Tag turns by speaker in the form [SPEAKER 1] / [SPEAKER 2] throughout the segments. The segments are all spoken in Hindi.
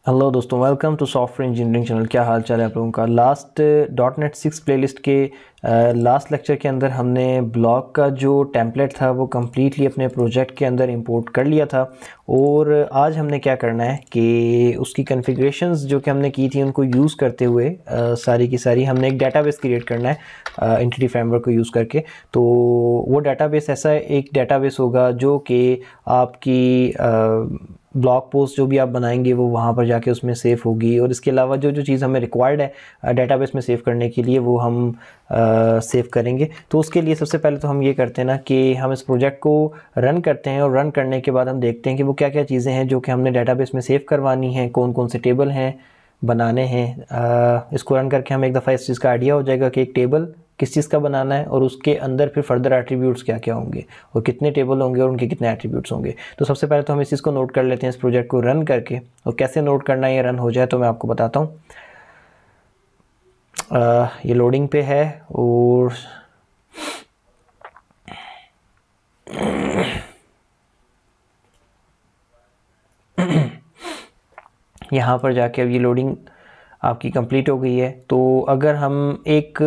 [SPEAKER 1] हेलो दोस्तों, welcome to software engineering channel. क्या हाल चाल है आप लोगों का। लास्ट .NET 6 प्लेलिस्ट के लास्ट लेक्चर के अंदर हमने ब्लॉक का जो टेम्पलेट था वो कम्प्लीटली अपने प्रोजेक्ट के अंदर इंपोर्ट कर लिया था। और आज हमने क्या करना है कि उसकी कॉन्फ़िगरेशंस जो कि हमने की थी उनको यूज़ करते हुए सारी की सारी हमने एक डेटाबेस क्रिएट करना है एंटिटी फ्रेमवर्क को यूज़ करके। तो वो डेटाबेस ऐसा एक डेटाबेस होगा जो कि आपकी ब्लॉग पोस्ट जो भी आप बनाएंगे वो वहाँ पर जाके उसमें सेव होगी। और इसके अलावा जो जो चीज़ हमें रिक्वायर्ड है डेटाबेस में सेव करने के लिए वो हम सेव करेंगे। तो उसके लिए सबसे पहले तो हम ये करते हैं ना कि हम इस प्रोजेक्ट को रन करते हैं और रन करने के बाद हम देखते हैं कि वो क्या क्या चीज़ें हैं जो कि हमने डेटाबेस में सेव करवानी हैं, कौन कौन से टेबल हैं बनाने हैं। इसको रन करके हमें एक दफ़ा इस चीज़ का आइडिया हो जाएगा कि एक टेबल किस चीज़ का बनाना है और उसके अंदर फिर फर्दर एट्रीब्यूट्स क्या क्या होंगे और कितने टेबल होंगे और उनके कितने एट्रीब्यूट्स होंगे। तो सबसे पहले तो हम इस चीज़ को नोट कर लेते हैं इस प्रोजेक्ट को रन करके। और कैसे नोट करना है, ये रन हो जाए तो मैं आपको बताता हूँ। ये लोडिंग पे है और यहाँ पर जाके अब ये लोडिंग आपकी कंप्लीट हो गई है। तो अगर हम एक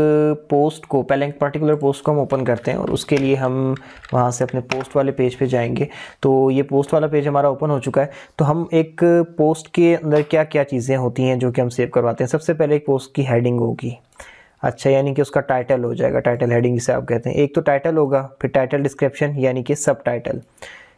[SPEAKER 1] पोस्ट को पहले एक पर्टिकुलर पोस्ट को हम ओपन करते हैं और उसके लिए हम वहाँ से अपने पोस्ट वाले पेज पे जाएंगे। तो ये पोस्ट वाला पेज हमारा ओपन हो चुका है। तो हम एक पोस्ट के अंदर क्या क्या चीज़ें होती हैं जो कि हम सेव करवाते हैं। सबसे पहले एक पोस्ट की हेडिंग होगी, अच्छा, यानी कि उसका टाइटल हो जाएगा, टाइटल हेडिंग जिसे आप कहते हैं। एक तो टाइटल होगा, फिर टाइटल डिस्क्रिप्शन यानी कि सब टाइटल,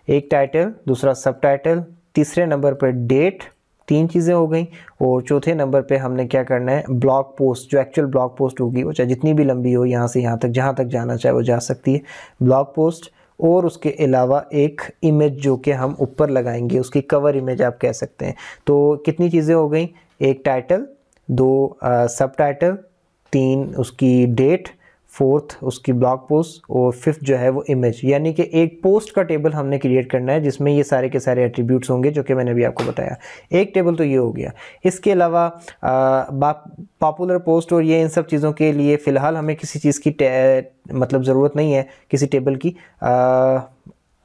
[SPEAKER 1] एक टाइटल, दूसरा सब टाइटल, तीसरे नंबर पर डेट, तीन चीज़ें हो गई। और चौथे नंबर पे हमने क्या करना है, ब्लॉग पोस्ट, जो एक्चुअल ब्लॉग पोस्ट होगी वो चाहे जितनी भी लंबी हो, यहाँ से यहाँ तक जहाँ तक जाना चाहे वो जा सकती है ब्लॉग पोस्ट। और उसके अलावा एक इमेज जो कि हम ऊपर लगाएंगे, उसकी कवर इमेज आप कह सकते हैं। तो कितनी चीज़ें हो गई, एक टाइटल, दो सब टाइटल, तीन उसकी डेट, फोर्थ उसकी ब्लॉग पोस्ट और फिफ्थ जो है वो इमेज। यानी कि एक पोस्ट का टेबल हमने क्रिएट करना है जिसमें ये सारे के सारे एट्रीब्यूट्स होंगे जो कि मैंने अभी आपको बताया। एक टेबल तो ये हो गया। इसके अलावा पॉपुलर पोस्ट और ये इन सब चीज़ों के लिए फ़िलहाल हमें किसी चीज़ की मतलब ज़रूरत नहीं है, किसी टेबल की।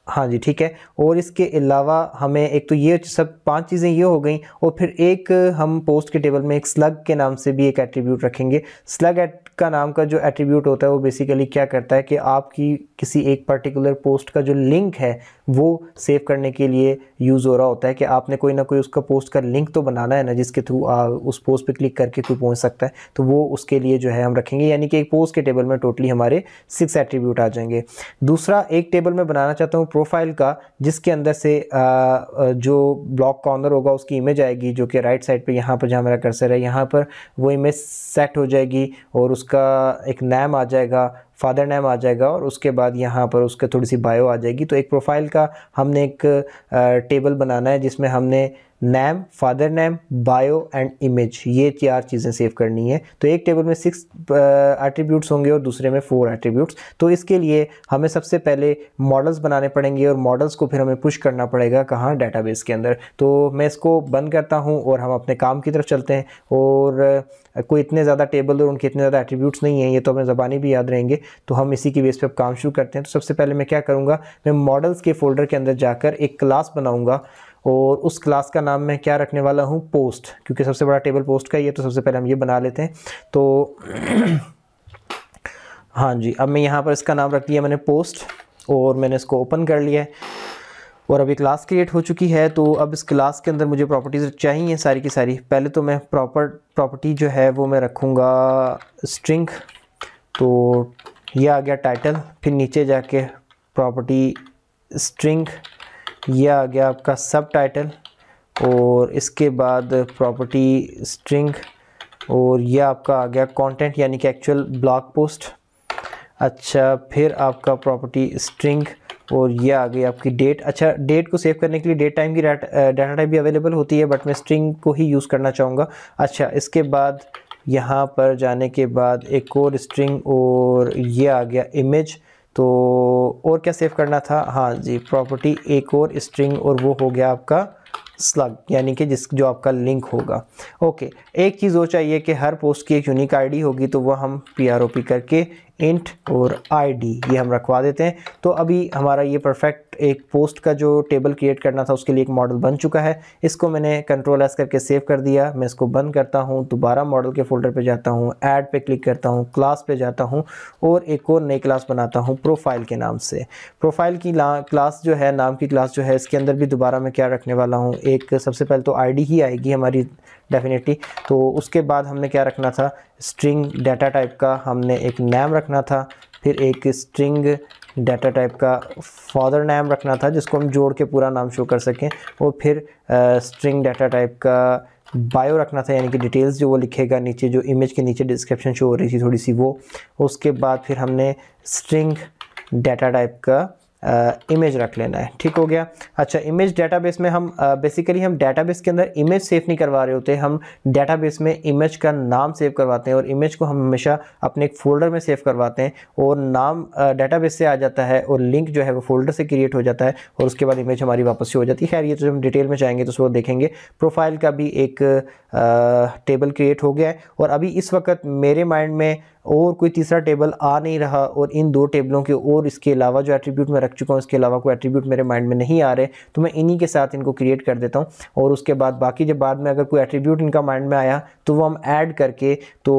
[SPEAKER 1] हाँ जी, ठीक है। और इसके अलावा हमें एक तो ये सब पांच चीज़ें ये हो गई। और फिर एक हम पोस्ट के टेबल में एक स्लग के नाम से भी एक एट्रीब्यूट रखेंगे। स्लग का नाम का जो एट्रीब्यूट होता है वो बेसिकली क्या करता है कि आपकी किसी एक पर्टिकुलर पोस्ट का जो लिंक है वो सेव करने के लिए यूज़ हो रहा होता है कि आपने कोई ना कोई उसका पोस्ट का लिंक तो बनाना है ना, जिसके थ्रू उस पोस्ट पे क्लिक करके कोई पहुंच सकता है। तो वो उसके लिए जो है हम रखेंगे। यानी कि एक पोस्ट के टेबल में टोटली हमारे 6 एट्रीब्यूट आ जाएंगे। दूसरा एक टेबल में बनाना चाहता हूँ प्रोफाइल का, जिसके अंदर से जो ब्लॉक कॉर्नर होगा उसकी इमेज आएगी जो कि राइट साइड पे यहाँ पर जहाँ मेरा कर्सर है यहाँ पर वो इमेज सेट हो जाएगी। और उसका एक नेम आ जाएगा, फादर नेम आ जाएगा और उसके बाद यहाँ पर उसके थोड़ी सी बायो आ जाएगी। तो एक प्रोफाइल का हमने एक टेबल बनाना है जिसमें हमने name, father name, bio and image, ये चार चीज़ें सेव करनी है। तो एक टेबल में 6 एट्रीब्यूट्स होंगे और दूसरे में 4 एट्रीब्यूट्स। तो इसके लिए हमें सबसे पहले मॉडल्स बनाने पड़ेंगे और मॉडल्स को फिर हमें पुश करना पड़ेगा कहाँ, डेटाबेस के अंदर। तो मैं इसको बंद करता हूँ और हम अपने काम की तरफ चलते हैं। और कोई इतने ज़्यादा टेबल और उनके इतने ज़्यादा एट्रीब्यूट्स नहीं हैं, ये तो हमें ज़बानी भी याद रहेंगे। तो हम इसी की बेस पे अब काम शुरू करते हैं। तो सबसे पहले मैं क्या करूँगा, मैं मॉडल्स के फोल्डर के अंदर जाकर एक क्लास बनाऊँगा और उस क्लास का नाम मैं क्या रखने वाला हूँ, पोस्ट, क्योंकि सबसे बड़ा टेबल पोस्ट का ही है। तो सबसे पहले हम ये बना लेते हैं। तो हाँ जी, अब मैं यहाँ पर इसका नाम रख दिया मैंने पोस्ट और मैंने इसको ओपन कर लिया है और अभी क्लास क्रिएट हो चुकी है। तो अब इस क्लास के अंदर मुझे प्रॉपर्टीज़ चाहिए सारी की सारी। पहले तो मैं प्रॉपर्टी जो है वो मैं रखूँगा स्ट्रिंग। तो ये आ गया टाइटल, फिर नीचे जाके प्रॉपर्टी स्ट्रिंग, ये आ गया आपका सब टाइटल और इसके बाद प्रॉपर्टी स्ट्रिंग और ये आपका आ गया कंटेंट यानी कि एक्चुअल ब्लॉग पोस्ट। अच्छा, फिर आपका प्रॉपर्टी स्ट्रिंग और ये आ गई आपकी डेट। अच्छा, डेट को सेव करने के लिए डेट टाइम की डाटा टाइप भी अवेलेबल होती है, बट मैं स्ट्रिंग को ही यूज़ करना चाहूँगा। अच्छा, इसके बाद यहाँ पर जाने के बाद एक और स्ट्रिंग और ये आ गया इमेज। तो और क्या सेव करना था, हाँ जी, प्रॉपर्टी एक और स्ट्रिंग और वो हो गया आपका स्लग, यानी कि जो आपका लिंक होगा। ओके, एक चीज़ वो चाहिए कि हर पोस्ट की एक यूनिक आईडी होगी। तो वह हम PROP करके इंट और ID ये हम रखवा देते हैं। तो अभी हमारा ये परफेक्ट एक पोस्ट का जो टेबल क्रिएट करना था उसके लिए एक मॉडल बन चुका है। इसको मैंने कंट्रोल S करके सेव कर दिया। मैं इसको बंद करता हूँ, दोबारा मॉडल के फोल्डर पे जाता हूँ, ऐड पे क्लिक करता हूँ, क्लास पे जाता हूँ और एक और नई क्लास बनाता हूँ प्रोफाइल के नाम से। प्रोफाइल की क्लास जो है, नाम की क्लास जो है, इसके अंदर भी दोबारा मैं क्या रखने वाला हूँ, एक सबसे पहले तो ID ही आएगी हमारी डेफिनेटली। तो उसके बाद हमने क्या रखना था, स्ट्रिंग डाटा टाइप का हमने एक नाम रखना था, फिर एक स्ट्रिंग डाटा टाइप का फादर नाम रखना था जिसको हम जोड़ के पूरा नाम शो कर सकें, और फिर स्ट्रिंग डाटा टाइप का बायो रखना था, यानी कि डिटेल्स जो वो लिखेगा नीचे, जो इमेज के नीचे डिस्क्रिप्शन शो हो रही थी थोड़ी सी वो। उसके बाद फिर हमने स्ट्रिंग डाटा टाइप का इमेज रख लेना है। ठीक हो गया। अच्छा, इमेज डेटाबेस में हम बेसिकली हम डेटाबेस के अंदर इमेज सेव नहीं करवा रहे होते, हम डेटाबेस में इमेज का नाम सेव करवाते हैं और इमेज को हम हमेशा अपने एक फोल्डर में सेव करवाते हैं और नाम डेटाबेस से आ जाता है और लिंक जो है वो फोल्डर से क्रिएट हो जाता है और उसके बाद इमेज हमारी वापस से हो जाती है। खैर ये तो हम डिटेल में जाएंगे तो उसको देखेंगे। प्रोफाइल का भी एक टेबल क्रिएट हो गया है और अभी इस वक्त मेरे माइंड में और कोई तीसरा टेबल आ नहीं रहा, और इन दो टेबलों के और इसके अलावा जो एट्रीब्यूट मैं रख चुका हूँ इसके अलावा कोई एट्रीब्यूट मेरे माइंड में नहीं आ रहे, तो मैं इन्हीं के साथ इनको क्रिएट कर देता हूँ। और उसके बाद बाकी जब बाद में अगर कोई एट्रीब्यूट इनका माइंड में आया तो वो हम ऐड करके तो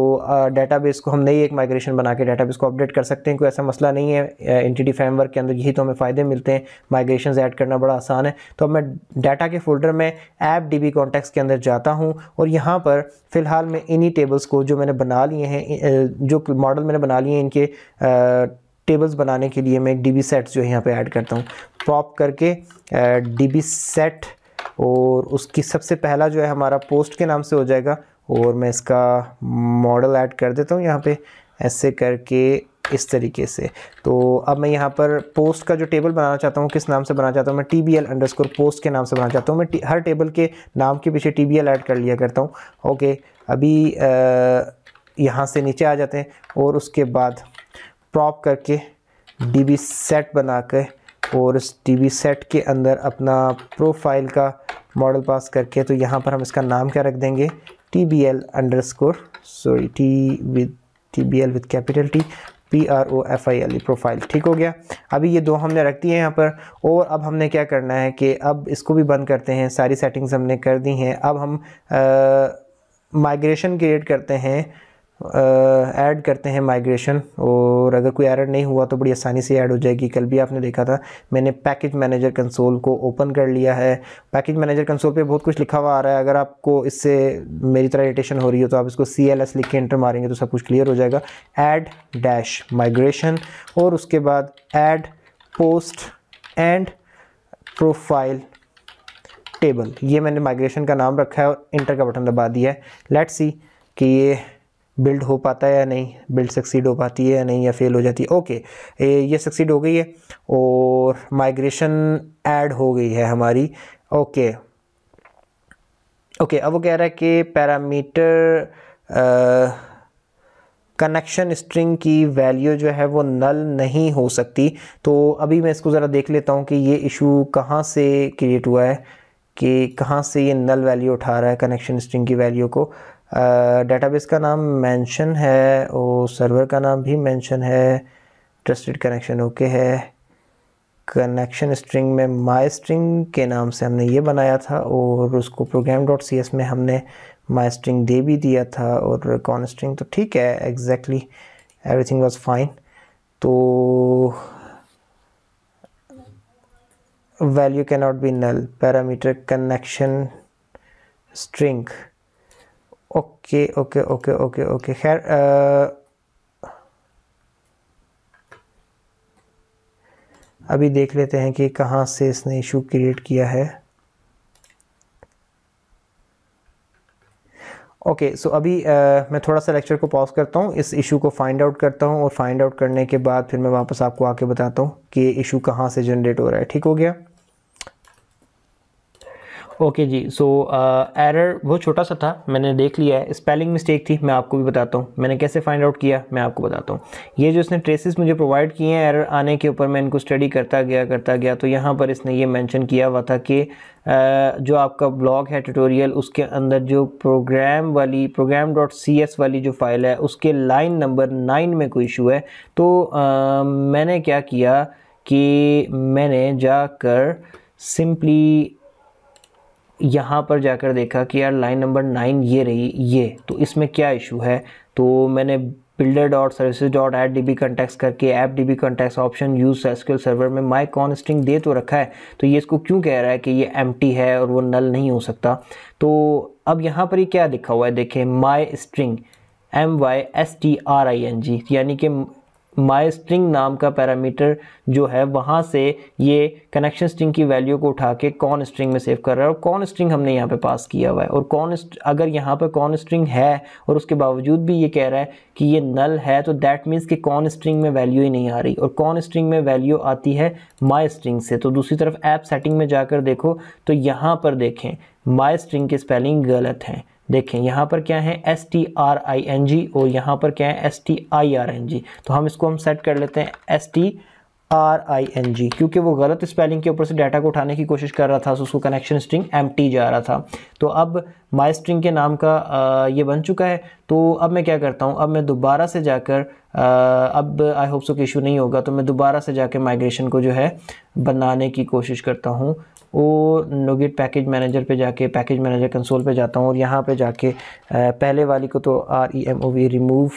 [SPEAKER 1] डेटाबेस को हम नई एक माइग्रेशन बना के डेटाबेस को अपडेट कर सकते हैं। कोई ऐसा मसला नहीं है। एंटिटी फ्रेमवर्क के अंदर यही तो हमें फ़ायदे मिलते हैं, माइग्रेशन ऐड करना बड़ा आसान है। तो अब मैं डाटा के फोल्डर में ऐप DB कॉन्टेक्स्ट के अंदर जाता हूँ और यहाँ पर फ़िलहाल मैं इन्हीं टेबल्स को जो मैंने बना लिए हैं, जो मॉडल मैंने बना लिए हैं, इनके टेबल्स बनाने के लिए मैं एक DB सेट्स जो है यहाँ पे ऐड करता हूँ। पॉप करके DB सेट, और उसकी सबसे पहला जो है हमारा पोस्ट के नाम से हो जाएगा और मैं इसका मॉडल ऐड कर देता हूँ यहाँ पे ऐसे करके इस तरीके से। तो अब मैं यहाँ पर पोस्ट का जो टेबल बनाना चाहता हूँ किस नाम से बनाना चाहता हूँ, मैं TBL_पोस्ट के नाम से बनाना चाहता हूँ। मैं हर टेबल के नाम के पीछे TBL ऐड कर लिया करता हूँ। ओके, अभी यहाँ से नीचे आ जाते हैं और उसके बाद प्रॉप करके DB सेट बना के और इस DB सेट के अंदर अपना प्रोफाइल का मॉडल पास करके, तो यहाँ पर हम इसका नाम क्या रख देंगे, TBL with capital T PROFILE profile. ठीक हो गया। अभी ये दो हमने रख दिए हैं यहाँ पर, और अब हमने क्या करना है कि अब इसको भी बंद करते हैं। सारी सेटिंग्स हमने कर दी हैं। अब हम माइग्रेशन क्रिएट करते हैं, ऐड करते हैं माइग्रेशन, और अगर कोई एरर नहीं हुआ तो बड़ी आसानी से ऐड हो जाएगी। कल भी आपने देखा था मैंने पैकेज मैनेजर कंसोल को ओपन कर लिया है। पैकेज मैनेजर कंसोल पे बहुत कुछ लिखा हुआ आ रहा है। अगर आपको इससे मेरी तरह इरिटेशन हो रही हो तो आप इसको CLS लिख के एंटर मारेंगे तो सब कुछ क्लियर हो जाएगा। ऐड डैश माइग्रेशन और उसके बाद add post and profile table, ये मैंने माइग्रेशन का नाम रखा है और इंटर का बटन दबा दिया है। लेट्स सी कि ये बिल्ड हो पाता है या नहीं, बिल्ड सक्सीड हो पाती है या नहीं, या फेल हो जाती है। ओके, ये सक्सीड हो गई है और माइग्रेशन ऐड हो गई है हमारी। ओके, अब वो कह रहा है कि पैरामीटर कनेक्शन स्ट्रिंग की वैल्यू जो है वो नल नहीं हो सकती। तो अभी मैं इसको ज़रा देख लेता हूँ कि ये इशू कहाँ से क्रिएट हुआ है, कि कहाँ से ये नल वैल्यू उठा रहा है कनेक्शन स्ट्रिंग की वैल्यू को। डेटाबेस का नाम मेंशन है और सर्वर का नाम भी मेंशन है। ट्रस्टेड कनेक्शन ओके है। कनेक्शन स्ट्रिंग में माई स्ट्रिंग के नाम से हमने ये बनाया था और उसको program.cs में हमने माई स्ट्रिंग दे भी दिया था और कॉन स्ट्रिंग, तो ठीक है, एग्जैक्टली एवरीथिंग वाज फाइन। तो value can not be null, parameter connection string. Okay. खैर अभी देख लेते हैं कि कहाँ से इसने इशू क्रिएट किया है। ओके, सो अभी मैं थोड़ा सा लेक्चर को पॉज करता हूँ, इस इशू को फाइंड आउट करता हूँ और फाइंड आउट करने के बाद फिर मैं वापस आपको आके बताता हूँ कि इशू कहाँ से जनरेट हो रहा है। ठीक हो गया। ओके जी, सो एरर बहुत छोटा सा था, मैंने देख लिया है, स्पेलिंग मिस्टेक थी, मैं आपको भी बताता हूँ मैंने कैसे फाइंड आउट किया, मैं आपको बताता हूँ। ये जो इसने ट्रेसेस मुझे प्रोवाइड किए हैं एरर आने के ऊपर, मैं इनको स्टडी करता गया तो यहाँ पर इसने ये मेंशन किया हुआ था कि जो आपका ब्लॉग है ट्यूटोरियल, उसके अंदर जो program.cs वाली जो फाइल है उसके लाइन नंबर 9 में कोई इशू है। तो मैंने क्या किया कि मैंने जाकर सिंपली यहाँ पर जाकर देखा कि यार लाइन नंबर 9 ये रही, ये तो इसमें क्या इशू है। तो मैंने builder.services.add context करके app db context option use SQL server में माई कॉन स्ट्रिंग दे तो रखा है, तो ये इसको क्यों कह रहा है कि ये एम्प्टी है और वो नल नहीं हो सकता। तो अब यहाँ पर ये क्या लिखा हुआ है देखें, माई स्ट्रिंग mystring, यानी कि माई स्ट्रिंग नाम का पैरामीटर जो है वहाँ से ये कनेक्शन स्ट्रिंग की वैल्यू को उठा के कॉन स्ट्रिंग में सेव कर रहा है, और कॉन स्ट्रिंग हमने यहाँ पे पास किया हुआ है। और अगर यहाँ पर कॉन स्ट्रिंग है और उसके बावजूद भी ये कह रहा है कि ये नल है, तो दैट मीन्स कि कॉन स्ट्रिंग में वैल्यू ही नहीं आ रही, और कॉन स्ट्रिंग में वैल्यू आती है माई स्ट्रिंग से। तो दूसरी तरफ ऐप सेटिंग में जाकर देखो तो यहाँ पर देखें माई स्ट्रिंग की स्पेलिंग गलत है। देखें यहाँ पर क्या है string और यहाँ पर क्या है string। तो हम इसको सेट कर लेते हैं string, क्योंकि वो गलत स्पेलिंग के ऊपर से डाटा को उठाने की कोशिश कर रहा था, तो उसको कनेक्शन स्ट्रिंग एम्प्टी जा रहा था। तो अब माई स्ट्रिंग के नाम का ये बन चुका है। तो अब मैं क्या करता हूँ, अब मैं दोबारा से जाकर अब आई होप सो कि इशू नहीं होगा, तो मैं दोबारा से जाकर माइग्रेशन को जो है बनाने की कोशिश करता हूँ, और नोगिट पैकेज मैनेजर पे जाके पैकेज मैनेजर कंसोल पे जाता हूँ, और यहाँ पे जाके पहले वाली को तो REMOV रिमूव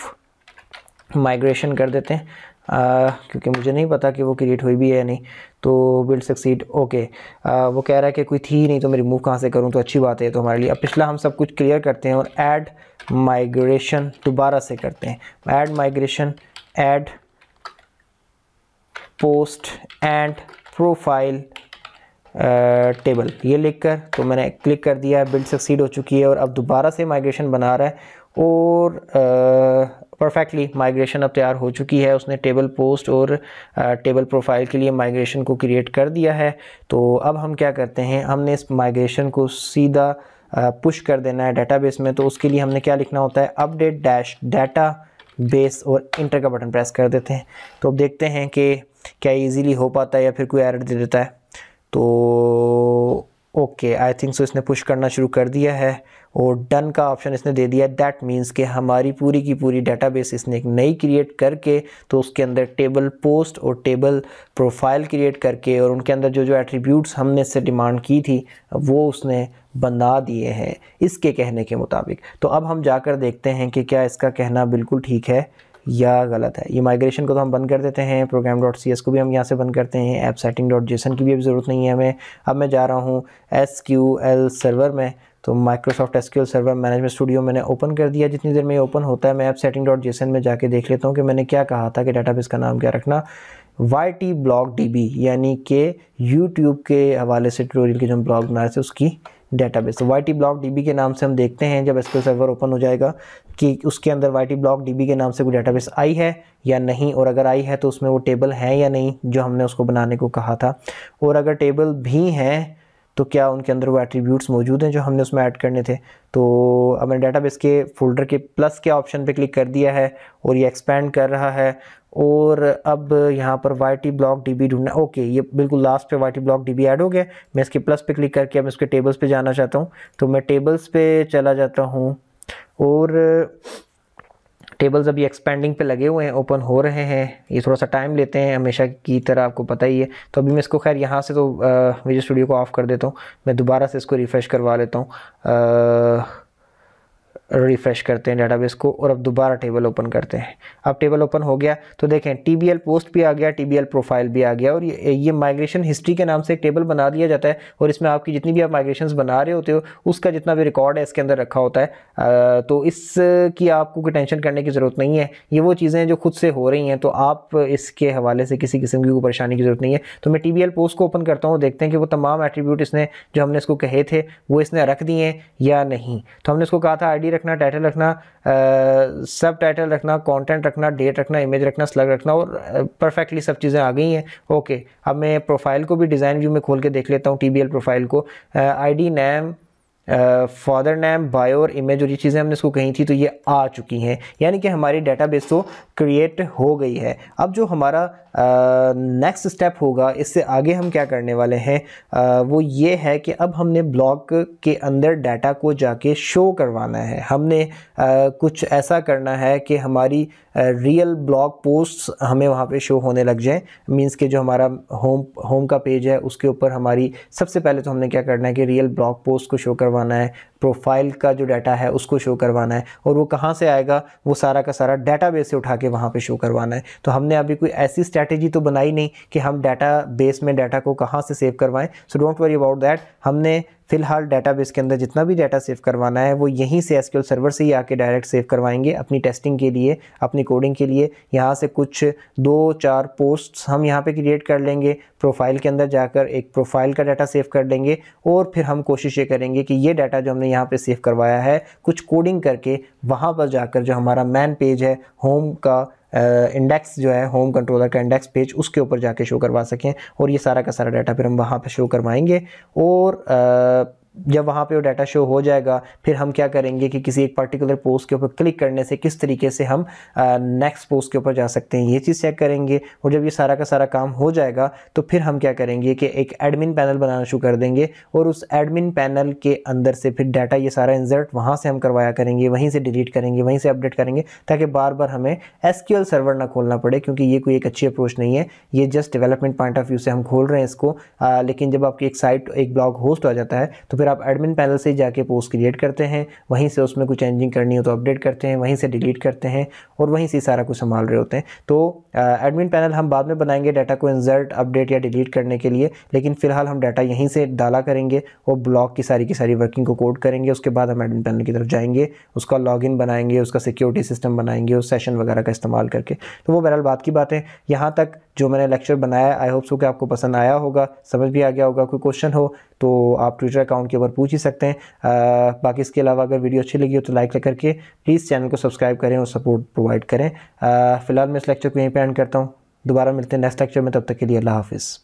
[SPEAKER 1] माइग्रेशन कर देते हैं, क्योंकि मुझे नहीं पता कि वो क्रिएट हुई भी है या नहीं। तो बिल्ड सक्सीड ओके, वो कह रहा है कि कोई थी ही नहीं तो मैं रिमूव कहाँ से करूँ, तो अच्छी बात है तो हमारे लिए। अब पिछला हम सब कुछ क्लियर करते हैं और ऐड माइग्रेशन दोबारा से करते हैं। Add migration, add post and profile table, ये लिखकर तो मैंने क्लिक कर दिया, बिल्ड सक्सीड हो चुकी है। और अब दोबारा से माइग्रेशन बना रहा है, और परफेक्टली माइग्रेशन अब तैयार हो चुकी है। उसने टेबल पोस्ट और टेबल प्रोफाइल के लिए माइग्रेशन को क्रिएट कर दिया है। तो अब हम क्या करते हैं, हमने इस माइग्रेशन को सीधा पुश कर देना है डेटाबेस में। तो उसके लिए हमने क्या लिखना होता है, अपडेट डैश डाटा बेस, और इंटर का बटन प्रेस कर देते हैं। तो अब देखते हैं कि क्या इजीली हो पाता है या फिर कोई एरर दे देता है। तो ओके, आई थिंक सो इसने पुश करना शुरू कर दिया है और डन का ऑप्शन इसने दे दिया। दैट मीन्स कि हमारी पूरी की पूरी डेटाबेस इसने एक नई क्रिएट करके, तो उसके अंदर टेबल पोस्ट और टेबल प्रोफाइल क्रिएट करके, और उनके अंदर जो जो एट्रीब्यूट्स हमने इससे डिमांड की थी वो उसने बना दिए हैं इसके कहने के मुताबिक। तो अब हम जाकर देखते हैं कि क्या इसका कहना बिल्कुल ठीक है या गलत है। ये माइग्रेशन को तो हम बंद कर देते हैं, program.cs को भी हम यहाँ से बंद करते हैं, ऐप setting.json की भी अब ज़रूरत नहीं है हमें। अब मैं जा रहा हूँ SQL सर्वर में, तो Microsoft SQL server management studio मैंने ओपन कर दिया। जितनी देर में ये ओपन होता है मैं ऐप setting.json में जाके देख लेता हूँ कि मैंने क्या कहा था कि डेटाबेस का नाम क्या रखना, YT ब्लॉग DB, यानी कि यूट्यूब के हवाले से ट्यूटोरियल के जो हम ब्लॉग बना रहे थे उसकी डेटाबेस। तो YT ब्लॉग DB के नाम से हम देखते हैं जब SQL सर्वर ओपन हो जाएगा कि उसके अंदर YT ब्लॉग DB के नाम से कोई डेटाबेस आई है या नहीं, और अगर आई है तो उसमें वो टेबल है या नहीं जो हमने उसको बनाने को कहा था, और अगर टेबल भी हैं तो क्या उनके अंदर वो एट्रीब्यूट्स मौजूद हैं जो हमने उसमें ऐड करने थे। तो अब मैंने डेटाबेस के फोल्डर के प्लस के ऑप्शन पे क्लिक कर दिया है और ये एक्सपेंड कर रहा है, और अब यहाँ पर YT ब्लॉग DB ढूंढना। ओके, ये बिल्कुल लास्ट पे YT ब्लॉग DB ऐड हो गया। मैं इसके प्लस पे क्लिक करके अब इसके टेबल्स पे जाना चाहता हूँ, तो मैं टेबल्स पे चला जाता हूँ, और टेबल्स अभी एक्सपेंडिंग पे लगे हुए हैं, ओपन हो रहे हैं। ये थोड़ा सा टाइम लेते हैं हमेशा की तरह, आपको पता ही है। तो अभी मैं इसको खैर यहाँ से तो विजुअल स्टूडियो को ऑफ़ कर देता हूँ, मैं दोबारा से इसको रिफ़्रेश करवा लेता हूँ। रिफ़्रेश करते हैं डेटाबेस को, और अब दोबारा टेबल ओपन करते हैं। अब टेबल ओपन हो गया तो देखें TBL पोस्ट भी आ गया, TBL प्रोफाइल भी आ गया, और ये माइग्रेशन हिस्ट्री के नाम से एक टेबल बना दिया जाता है, और इसमें आपकी जितनी भी आप माइग्रेशंस बना रहे होते हो उसका जितना भी रिकॉर्ड है इसके अंदर रखा होता है। तो इसकी आपको कोई टेंशन करने की ज़रूरत नहीं है, ये वो चीज़ें जो खुद से हो रही हैं, तो आप इसके हवाले से किसी किस्म की कोई परेशानी की ज़रूरत नहीं है। तो मैं TBL पोस्ट को ओपन करता हूँ, देखते हैं कि वो तमाम एट्रीब्यूट इसने जो हमने इसको कहे थे वो इसने रख दिए हैं या नहीं। तो हमने इसको कहा था ID रखना, टाइटल रखना, सब टाइटल रखना, कंटेंट रखना, डेट रखना, इमेज रखना, स्लग रखना, और परफेक्टली सब चीज़ें आ गई हैं। ओके, अब मैं प्रोफाइल को भी डिज़ाइन व्यू में खोल के देख लेता हूँ, TBL प्रोफाइल को। ID, name, father name, bio और इमेज और ये चीज़ें हमने इसको कही थी, तो ये आ चुकी हैं, यानी कि हमारी डेटाबेस तो क्रिएट हो गई है। अब जो हमारा नेक्स्ट स्टेप होगा, इससे आगे हम क्या करने वाले हैं, वो ये है कि अब हमने ब्लॉग के अंदर डाटा को जाके शो करवाना है। हमने कुछ ऐसा करना है कि हमारी रियल ब्लॉग पोस्ट्स हमें वहाँ पे शो होने लग जाएं। मींस कि जो हमारा होम का पेज है उसके ऊपर हमारी सबसे पहले तो हमने क्या करना है कि रियल ब्लॉग पोस्ट को शो करवाना है, प्रोफाइल का जो डाटा है उसको शो करवाना है, और वो कहाँ से आएगा, वो सारा का सारा डेटाबेस से उठा के वहाँ पे शो करवाना है। तो हमने अभी कोई ऐसी स्ट्रैटेजी तो बनाई नहीं कि हम डेटाबेस में डाटा को कहाँ से सेव करवाएं। So don't worry about that. हमने फिलहाल डेटाबेस के अंदर जितना भी डाटा सेव करवाना है वो यहीं से SQL सर्वर से ही आके डायरेक्ट सेव करवाएंगे अपनी टेस्टिंग के लिए, अपनी कोडिंग के लिए। यहाँ से कुछ 2-4 पोस्ट्स हम यहाँ पे क्रिएट कर लेंगे, प्रोफाइल के अंदर जाकर एक प्रोफाइल का डाटा सेव कर लेंगे, और फिर हम कोशिश ये करेंगे कि ये डाटा जो हमने यहाँ पे सेव करवाया है कुछ कोडिंग करके वहाँ पर जाकर जो हमारा मैन पेज है, होम का इंडेक्स जो है, होम कंट्रोलर का इंडेक्स पेज, उसके ऊपर जाके शो करवा सकें, और ये सारा का सारा डाटा फिर हम वहाँ पे शो करवाएंगे। और जब वहाँ पे वो डाटा शो हो जाएगा, फिर हम क्या करेंगे कि किसी एक पर्टिकुलर पोस्ट के ऊपर क्लिक करने से किस तरीके से हम नेक्स्ट पोस्ट के ऊपर जा सकते हैं, ये चीज़ चेक करेंगे। और जब ये सारा का सारा काम हो जाएगा तो फिर हम क्या करेंगे कि एक एडमिन पैनल बनाना शुरू कर देंगे, और उस एडमिन पैनल के अंदर से फिर डाटा ये सारा इंसर्ट वहाँ से हम करवाया करेंगे, वहीं से डिलीट करेंगे, वहीं से अपडेट करेंगे, ताकि बार बार हमें SQL सर्वर ना खोलना पड़े, क्योंकि ये कोई एक अच्छी अप्रोच नहीं है। ये just development point of view से हम खोल रहे हैं इसको, लेकिन जब आपकी एक साइट, एक ब्लॉग होस्ट हो जाता है तो फिर आप एडमिन पैनल से जाके पोस्ट क्रिएट करते हैं, वहीं से उसमें कुछ चेंजिंग करनी हो तो अपडेट करते हैं, वहीं से डिलीट करते हैं, और वहीं से सारा कुछ संभाल रहे होते हैं। तो एडमिन पैनल हम बाद में बनाएंगे डाटा को इंसर्ट, अपडेट या डिलीट करने के लिए, लेकिन फिलहाल हम डाटा यहीं से डाला करेंगे और ब्लॉग की सारी वर्किंग को कोड करेंगे। उसके बाद हम एडमिन पैनल की तरफ जाएंगे, उसका लॉगिन बनाएंगे, उसका सिक्योरिटी सिस्टम बनाएंगे, उस सेशन वगैरह का इस्तेमाल करके। तो वो बहरहाल बात की बात है। यहाँ तक जो मैंने लेक्चर बनाया, आई होप सो कि आपको पसंद आया होगा, समझ भी आ गया होगा। कोई क्वेश्चन हो तो आप ट्विटर अकाउंट के ऊपर पूछ ही सकते हैं। बाकी इसके अलावा अगर वीडियो अच्छी लगी हो तो लाइक करके प्लीज़ चैनल को सब्सक्राइब करें और सपोर्ट प्रोवाइड करें। फिलहाल मैं इस लेक्चर को यहीं पे एंड करता हूँ। दोबारा मिलते हैं नेक्स्ट लेक्चर में, तब तक के लिए अल्लाह हाफिज़।